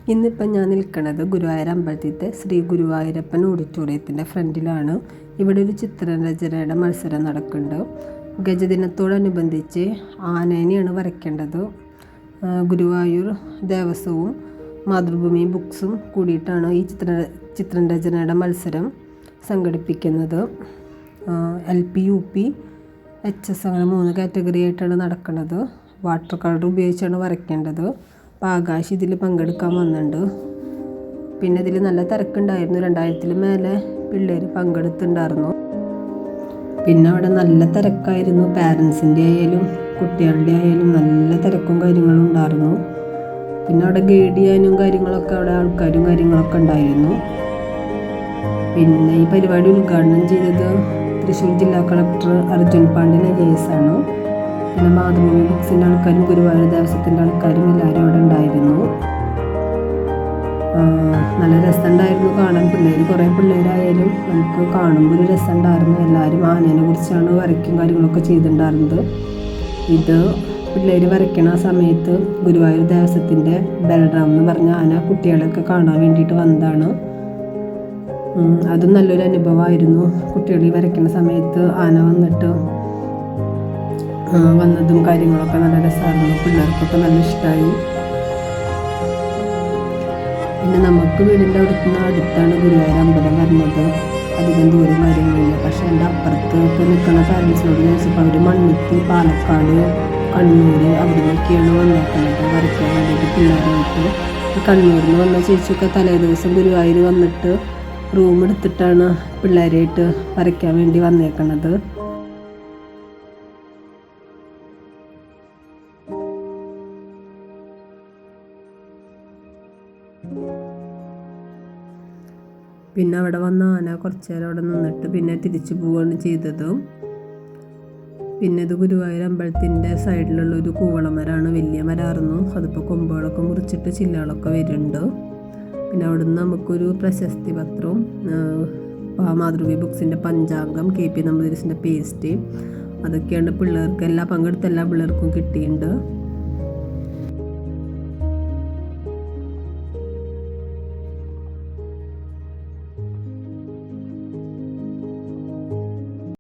ഇന്നിപ്പം ഞാൻ നിൽക്കുന്നത് ഗുരുവായൂർ അമ്പലത്തിലത്തെ ശ്രീ ഗുരുവായൂരപ്പൻ ഓഡിറ്റോറിയത്തിൻ്റെ ഫ്രണ്ടിലാണ്. ഇവിടെ ഒരു ചിത്രരചനയുടെ മത്സരം നടക്കുന്നുണ്ട്. ഗജദിനത്തോടനുബന്ധിച്ച് ആനേനെയാണ് വരയ്ക്കേണ്ടത്. ഗുരുവായൂർ ദേവസ്വവും മാതൃഭൂമി ബുക്സും കൂടിയിട്ടാണ് ഈ ചിത്രരചനയുടെ മത്സരം സംഘടിപ്പിക്കുന്നത്. LP, UP, HS അങ്ങനെ 3 കാറ്റഗറി ആയിട്ടാണ് നടക്കുന്നത്. വാട്ടർ കളർ ഉപയോഗിച്ചാണ് വരയ്ക്കേണ്ടത്. അപ്പോൾ ആകാശ് ഇതിൽ പങ്കെടുക്കാൻ വന്നിട്ടുണ്ട്. പിന്നെ ഇതിൽ നല്ല തിരക്കുണ്ടായിരുന്നു. 2000-ൽ മേലെ പിള്ളേർ പങ്കെടുത്തിട്ടുണ്ടായിരുന്നു. പിന്നെ അവിടെ നല്ല തിരക്കായിരുന്നു. പാരൻസിൻ്റെ ആയാലും കുട്ടികളുടെ ആയാലും നല്ല തിരക്കും കാര്യങ്ങളും ഉണ്ടായിരുന്നു. പിന്നെ അവിടെ ഗൈഡ് ചെയ്യാനും കാര്യങ്ങളൊക്കെ അവിടെ ആൾക്കാരും കാര്യങ്ങളൊക്കെ ഉണ്ടായിരുന്നു. പിന്നെ ഈ പരിപാടി ഉദ്ഘാടനം ചെയ്തത് തൃശ്ശൂർ ജില്ലാ കളക്ടർ അർജുൻ പാണ്ഡ്യൻ IAS ആണ്. പിന്നെ മാതൃഭൂമി ബുക്സിൻ്റെ ആൾക്കാരും ഗുരുവായൂർ ദേവസ്വത്തിൻ്റെ ആൾക്കാരും എല്ലാവരും അവിടെ ഉണ്ടായിരുന്നു. നല്ല രസമുണ്ടായിരുന്നു കാണാൻ. കുറേ പിള്ളേരായാലും നമുക്ക് കാണുമ്പോൾ ഒരു രസമുണ്ടായിരുന്നു. എല്ലാവരും ആനേനെ കുറിച്ചാണ് വരയ്ക്കും കാര്യങ്ങളൊക്കെ ചെയ്തിട്ടുണ്ടായിരുന്നത്. ഇത് പിള്ളേർ വരയ്ക്കണ സമയത്ത് ഗുരുവായൂർ ദേവസ്വത്തിൻ്റെ ബലറാം എന്ന് പറഞ്ഞ ആന കുട്ടികളൊക്കെ കാണാൻ വേണ്ടിയിട്ട് വന്നതാണ്. അതും നല്ലൊരു അനുഭവമായിരുന്നു. കുട്ടികൾ വരയ്ക്കുന്ന സമയത്ത് ആന വന്നതും കാര്യങ്ങളൊക്കെ നല്ല രസമായിരുന്നു. പിള്ളേർക്കൊക്കെ നല്ല ഇഷ്ടമായി. പിന്നെ നമുക്ക് വീടിൻ്റെ അടുത്താണ് ഗുരുവായൂർ അമ്പലം വരുന്നത്. അധികം ദൂരം കാര്യങ്ങളില്ല. പക്ഷേ എൻ്റെ അപ്പുറത്ത് ഇപ്പോൾ നിൽക്കുന്ന പാരൻസിനോട് ചോദിച്ചപ്പോൾ അവർ മണ്ണുത്തി, പാലക്കാട്, കണ്ണൂർ അവിടെ നിന്നൊക്കെയാണ് വന്നേക്കുന്നത് വരയ്ക്കാൻ വേണ്ടിയിട്ട് പിള്ളേരായിട്ട്. കണ്ണൂരിൽ നിന്ന് വന്ന ചേച്ചിയൊക്കെ തലേ ദിവസം ഗുരുവായൂർ വന്നിട്ട് റൂം എടുത്തിട്ടാണ് പിള്ളേരായിട്ട് വരയ്ക്കാൻ വേണ്ടി വന്നേക്കണത്. പിന്നെ അവിടെ വന്ന ആന കുറച്ച് നേരം അവിടെ നിന്നിട്ട് പിന്നെ തിരിച്ചു പോവുകയാണ് ചെയ്തത്. പിന്നെ ഇത് ഗുരുവായൂർ അമ്പലത്തിൻ്റെ സൈഡിലുള്ളൊരു കൂവളമരമാണ്. വലിയ മരമായിരുന്നു. അതിപ്പോൾ കൊമ്പുകളൊക്കെ മുറിച്ചിട്ട് ചില്ലകളൊക്കെ വരുന്നുണ്ട്. പിന്നെ അവിടെ നിന്ന് നമുക്കൊരു പ്രശസ്തി പത്രവും മാതൃഭൂമി ബുക്സിൻ്റെ പഞ്ചാംഗം, KP നമ്പൂതിരീസിൻ്റെ പേസ്റ്റ്, അതൊക്കെയാണ് പങ്കെടുത്ത എല്ലാ പിള്ളേർക്കും കിട്ടിയിട്ടുണ്ട്.